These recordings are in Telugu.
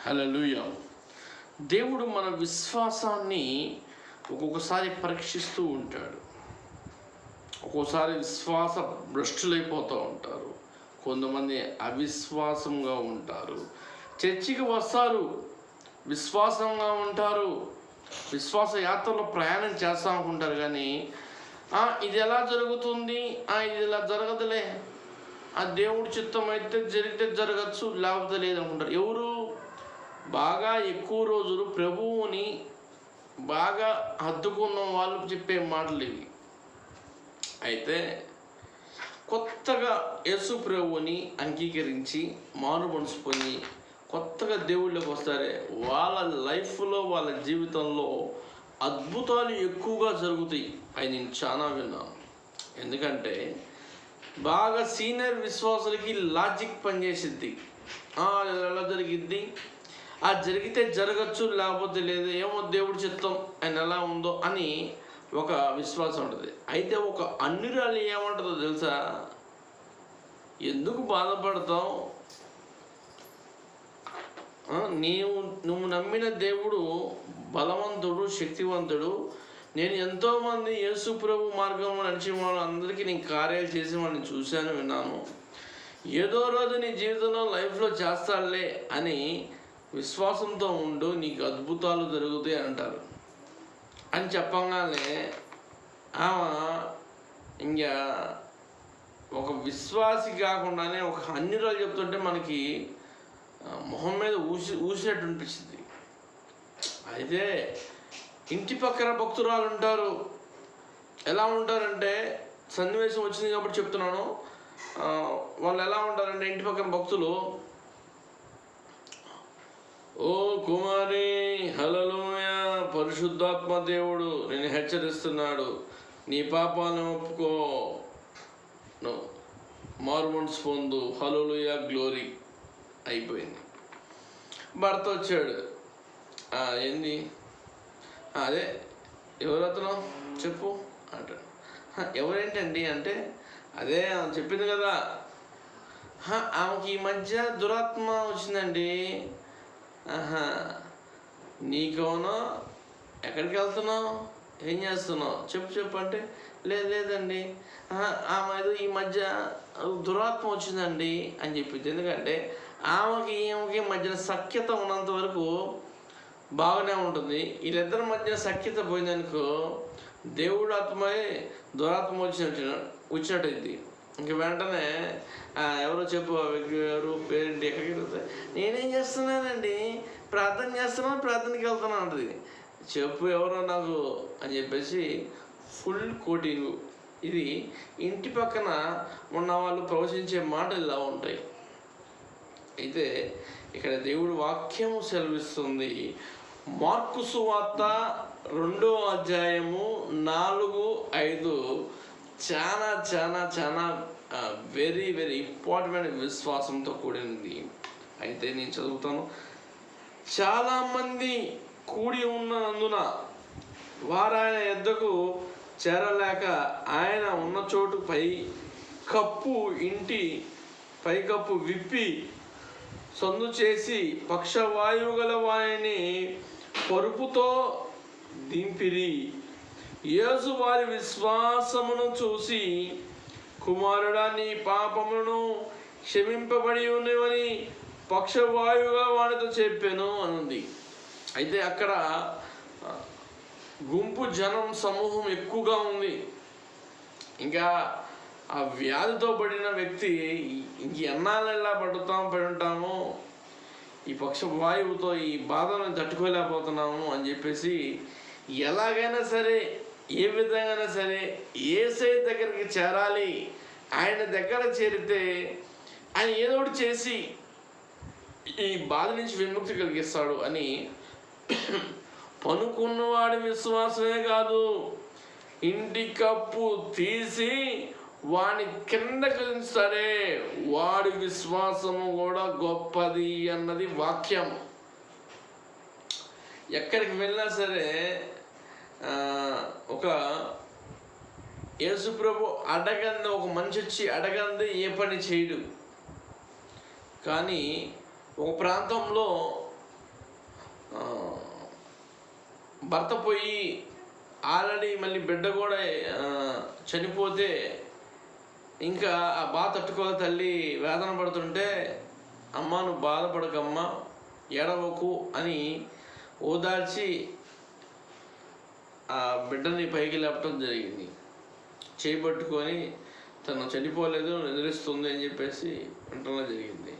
హల్లెలూయా. దేవుడు మన విశ్వాసాన్ని ఒక్కొక్కసారి పరీక్షిస్తూ ఉంటాడు. ఒక్కోసారి విశ్వాస భ్రష్టులైపోతూ ఉంటారు. కొంతమంది అవిశ్వాసంగా ఉంటారు. చర్చికి వస్తారు, విశ్వాసంగా ఉంటారు, విశ్వాస యాత్రలో ప్రయాణం చేస్తూ అనుకుంటారు. కానీ ఇది ఎలా జరుగుతుంది, ఇది ఇలా జరగదులే, ఆ దేవుడి చిత్తం అయితే జరిగితే జరగచ్చు, లేకపోతే లేదనుకుంటారు. ఎవరు బాగా ఎక్కువ రోజులు ప్రభువుని బాగా హత్తుకున్న వాళ్ళు చెప్పే మాటలు ఇవి. అయితే కొత్తగా యేసు ప్రభువుని అంగీకరించి మారు మనసు పొంది కొత్తగా దేవుళ్ళకి వస్తారే, వాళ్ళ లైఫ్లో వాళ్ళ జీవితంలో అద్భుతాలు ఎక్కువగా జరుగుతాయి. అవి నేను చాలా విన్నాను. ఎందుకంటే బాగా సీనియర్ విశ్వాసులకి లాజిక్ పనిచేసిద్ది. ఎలా జరిగిద్ది, జరిగితే జరగచ్చు, లేకపోతే లేదు, ఏమో దేవుడి చిత్తం ఆయన ఎలా ఉందో అని ఒక విశ్వాసం ఉంటుంది. అయితే ఒక అన్యురాలు ఏమంటుందో తెలుసా? ఎందుకు బాధపడతావు, నువ్వు నమ్మిన దేవుడు బలవంతుడు, శక్తివంతుడు. నేను ఎంతోమంది యేసు ప్రభు మార్గంలో నడిచిన వాళ్ళు అందరికీ నేను కార్యాలు చేసి వాళ్ళని చూశాను, విన్నాను. ఏదో రోజు నీ జీవితంలో లైఫ్లో చేస్తాడులే అని విశ్వాసంతో ఉండు, నీకు అద్భుతాలు జరుగుతాయి అంటారు. అని చెప్పగానే ఆమె ఇంకా ఒక విశ్వాసి కాకుండానే ఒక అన్యురాలు చెప్తుంటే మనకి మొహం మీద ఊసినట్టు అనిపించింది. అయితే ఇంటి పక్కన భక్తురాలు ఉంటారు. ఎలా ఉంటారంటే, సన్నివేశం వచ్చింది కాబట్టి చెప్తున్నాను, వాళ్ళు ఎలా ఉంటారంటే ఇంటి పక్కన భక్తులు, ఓ కుమారి, హల్లెలూయా, పరిశుద్ధాత్మ దేవుడు నేను హెచ్చరిస్తున్నాడు, నీ పాపాలను ఒప్పుకో, మారు మనసు పొందు, హల్లెలూయా, గ్లోరీ. అయిపోయింది. భర్త వచ్చాడు. ఏంది, అదే ఎవరతను చెప్పు అంటాడు. ఎవరేంటండి అంటే, అదే చెప్పింది కదా, ఆమెకి ఈ మధ్య దురాత్మ వచ్చిందండి. నీకోనో, ఎక్కడికి వెళ్తున్నావు, ఏం చేస్తున్నావు, చెప్పు అంటే, లేదండి, ఆమె ఈ మధ్య దురాత్మ వచ్చిందండి అని చెప్పింది. ఎందుకంటే ఈమెకి మధ్యన సఖ్యత ఉన్నంత వరకు బాగానే ఉంటుంది. వీళ్ళిద్దరి మధ్య సఖ్యత పోయిందనుకో, దేవుడు ఆత్మయే దురాత్మ వచ్చినట్టయింది. ఇంక వెంటనే ఎవరో చెప్పు, ఎవరు పేరెంట్, ఎక్కడికి వెళ్తే, నేనేం చేస్తున్నానండి, ప్రార్థనకి వెళ్తున్నాను అంటది. చెప్పు ఎవరో నాకు అని చెప్పేసి ఫుల్ కోటింగ్. ఇది ఇంటి పక్కన ఉన్న వాళ్ళు ప్రవచించే మాటలు ఇలా ఉంటాయి. అయితే ఇక్కడ దేవుడు వాక్యము సెలవిస్తుంది. మార్కు సువార్త 2వ అధ్యాయము 4-5 చాలా చాలా చాలా వెరీ వెరీ ఇంపార్టెంట్ విశ్వాసంతో కూడినది. అయితే నేను చదువుతాను. చాలామంది కూడి ఉన్నందున వారు ఆయన యొద్దకు చేరలేక ఆయన ఉన్న చోటు పైకప్పు విప్పి సందు చేసి పక్షవాయువు గల వారిని పరుపుతో దింపిరి. యేసు వారి విశ్వాసమును చూసి, కుమారుడా, నీ పాపములను క్షమింపబడి ఉన్నవని పక్షవాయువుగా వాడితో చెప్పాను అనుంది. అయితే అక్కడ గుంపు జనం సమూహం ఎక్కువగా ఉంది. ఇంకా ఆ వ్యాధితో పడిన వ్యక్తి ఎన్నాళ్ళు ఎలా పడి ఉంటామో, ఈ పక్షవాయువుతో ఈ బాధను తట్టుకోలేకపోతున్నాము అని చెప్పేసి ఎలాగైనా సరే, ఏ విధంగా సరే యేసయ్య దగ్గరికి చేరాలి, ఆయన దగ్గర చేరితే ఆయన ఏదో ఒకటి చేసి ఈ బాధ నుంచి విముక్తి కలిగిస్తాడు అని పనుకున్నవాడి విశ్వాసమే కాదు, ఇంటి కప్పు తీసి వాని కిందకి ఉంచుతాడే వాడి విశ్వాసము కూడా గొప్పది అన్నది వాక్యం. ఎక్కడికి వెళ్ళినా సరే ఒక యేసు ప్రభు అడగంది, ఒక మనిషి వచ్చి అడగంది ఏ పని చేయడు. కానీ ఒక ప్రాంతంలో ఆ, భర్త పోయి ఆల్రెడీ మళ్ళీ బిడ్డ కూడా చనిపోతే ఇంకా ఆ బాధ తట్టుకోలే తల్లి వేదన పడుతుంటే, అమ్మ నువ్వు బాధపడకమ్మా, ఏడవకు అని ఓదార్చి ఆ బిడ్డని పైకి లేపటం జరిగింది. చేపట్టుకొని తను చనిపోలేదు, నిద్రిస్తుంది అని చెప్పేసి వింటడం జరిగింది.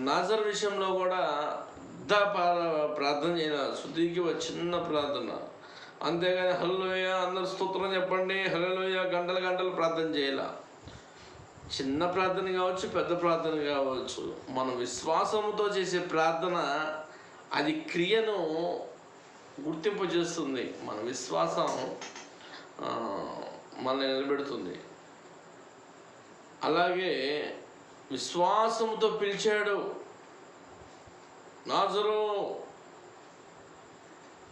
నాజర్ విషయంలో కూడా ప్రార్థన చేయాలి, శుద్ధికి చిన్న ప్రార్థన, అంతేగాని హల్లెలూయ అందరు స్తోత్రం చెప్పండి, హల్లెలూయ గంటలు గంటలు ప్రార్థన చేయాల. చిన్న ప్రార్థన కావచ్చు, పెద్ద ప్రార్థన కావచ్చు, మనం విశ్వాసంతో చేసే ప్రార్థన అది క్రియను గుర్తింపు చేస్తుంది. మన విశ్వాసం మనల్ని నిలబెడుతుంది. అలాగే విశ్వాసంతో పిలిచాడు, నాజరు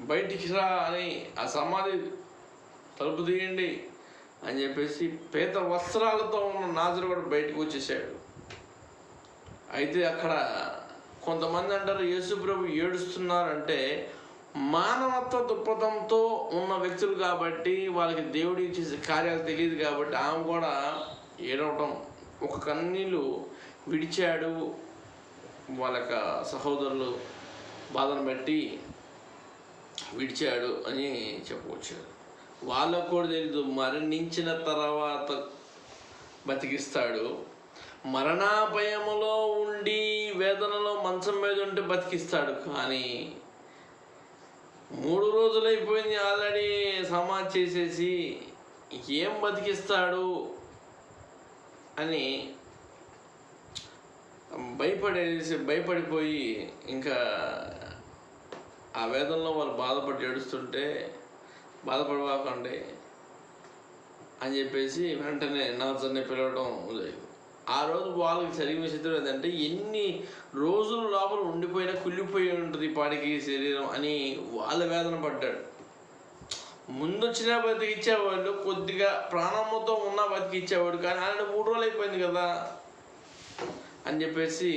బయటికి రా అని, ఆ సమాధి తలుపు తీయండి అని చెప్పేసి పేద వస్త్రాలతో ఉన్న నాజరు కూడా బయటకు వచ్చేసాడు. అయితే అక్కడ కొంతమంది అంటారు యేసు ప్రభు ఏడుస్తున్నారంటే మానవత్వ దృక్పథంతో ఉన్న వ్యక్తులు కాబట్టి, వాళ్ళకి దేవుడి చేసే కార్యాలు తెలియదు కాబట్టి ఆమె కూడా ఏడవటం, ఒక కన్నీళ్ళు విడిచాడు, వాళ్ళ సహోదరులు బాధను బట్టి విడిచాడు అని చెప్పవచ్చు. వాళ్ళకు కూడా తెలీదు మరణించిన తర్వాత బతికిస్తాడు, మరణాభయములో ఉండి వేదనలో మంచం మీద ఉంటే బతికిస్తాడు. కానీ 3 రోజులైపోయింది ఆల్రెడీ సమాధి చేసేసి ఏం బతికిస్తాడు అని భయపడిపోయి ఇంకా ఆ వేదనలో వాళ్ళు బాధపడి ఏడుస్తుంటే, బాధపడవాకండి అని చెప్పేసి వెంటనే నాజర్ని పిలవడం జరిగింది. ఆ రోజు వాళ్ళకి జరిగిన విషయం ఏంటంటే, ఎన్ని రోజుల లోపల ఉండిపోయినా కుళ్ళిపోయి ఉంటుంది పాడికి శరీరం అని వాళ్ళ వేదన పడ్డాడు. ముందొచ్చినా బతికిచ్చేవాళ్ళు, కొద్దిగా ప్రాణంతో ఉన్నా బతికిచ్చేవాడు, కానీ ఆయన 3 రోజులు అయిపోయింది కదా అని చెప్పేసి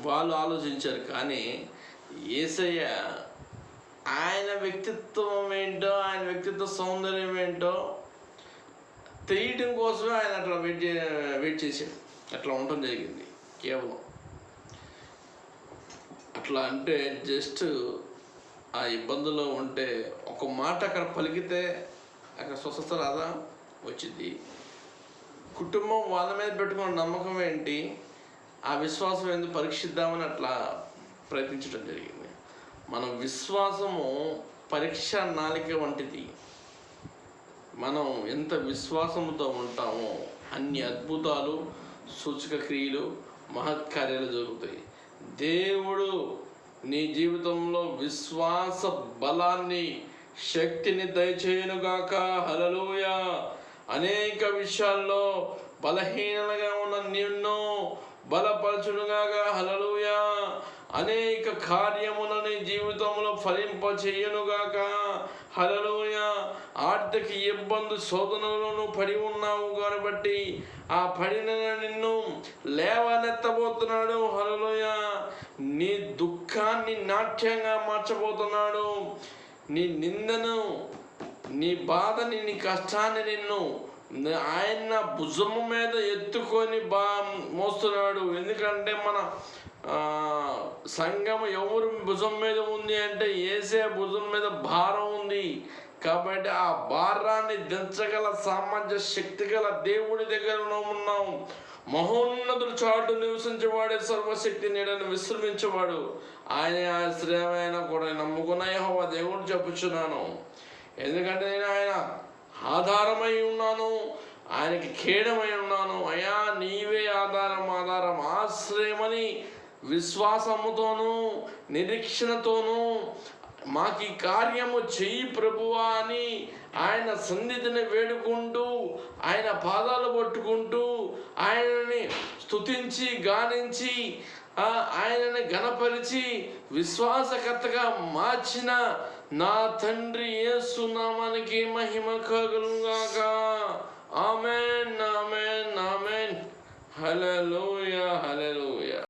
వాళ్ళు ఆలోచించారు. కానీ యేసయ్య ఆయన వ్యక్తిత్వం ఏంటో, ఆయన వ్యక్తిత్వ సౌందర్యం ఏంటో తెలియటం కోసమే ఆయన అట్లా వెయిట్ చేశాడు. అట్లా ఉండటం జరిగింది. కేవలం అట్లా అంటే జస్ట్ ఆ ఇబ్బందుల్లో ఉంటే ఒక మాట అక్కడ పలికితే అక్కడ స్వస్థత రాదా వచ్చింది. కుటుంబం వాళ్ళ మీద పెట్టుకున్న నమ్మకం ఏంటి, ఆ విశ్వాసం ఎందుకు పరీక్షిద్దామని అట్లా ప్రయత్నించడం జరిగింది. మన విశ్వాసము పరీక్ష నాళిక వంటిది. మనం ఎంత విశ్వాసంతో ఉంటామో అన్ని అద్భుతాలు, సూచక క్రియలు, మహత్కార్యాలు జరుగుతాయి. దేవుడు నీ జీవితంలో విశ్వాస బలాన్ని, శక్తిని దయచేయునుగాక. హల్లెలూయా. అనేక విషయాల్లో బలహీనలుగా ఉన్న నిన్ను బలపరచునుగాక. హల్లెలూయా. అనేక కార్యములని జీవితంలో ఫలింపచేయునుగాక. హల్లెలూయా. ఆర్థిక ఇబ్బంది శోధనలను పడి ఉన్నావు కాబట్టి ఆ పడిన నిన్ను లేవనెత్తబోతున్నాడు. హల్లెలూయా. నీ దుఃఖాన్ని నాట్యంగా మార్చబోతున్నాడు. నీ నిందను, నీ బాధని, నీ కష్టాన్ని నిన్ను ఆయన భుజము మీద ఎత్తుకొని మోస్తున్నాడు. ఎందుకంటే మన సంఘం ఎవరు భుజం మీద ఉంది అంటే యేసే భుజం మీద భారం ఉంది. కాబట్టి ఆ భారాన్ని దించగల సామర్థ్య శక్తి గల దేవుడి దగ్గర ఉన్నాం. మహోన్నతుడు చాటు నివసించేవాడే సర్వశక్తి నీడని విశ్రమించేవాడు ఆయన ఆశ్రయమైన కూడా నమ్ముకున్న యెహోవా దేవుడు చెప్పుచున్నాను. ఎందుకంటే నేను ఆయన ఆధారమై ఉన్నాను, ఆయనకి ఖేడమై ఉన్నాను. అయ్యా నీవే ఆధారం, ఆశ్రయమని విశ్వాసముతోనూ నిరీక్షణతోనూ మాకు ఈ కార్యము చెయ్యి ప్రభువా అని ఆయన సన్నిధిని వేడుకుంటూ, ఆయన పాదాలు పట్టుకుంటూ, ఆయనని స్తుతించి గానించి, ఆయనని ఘనపరిచి విశ్వాసకర్తగా మార్చిన నా తండ్రి యేసు నామానికి మహిమ కలుగుగాక. ఆమేన్, ఆమేన్, ఆమేన్. హల్లెలూయా, హల్లెలూయా.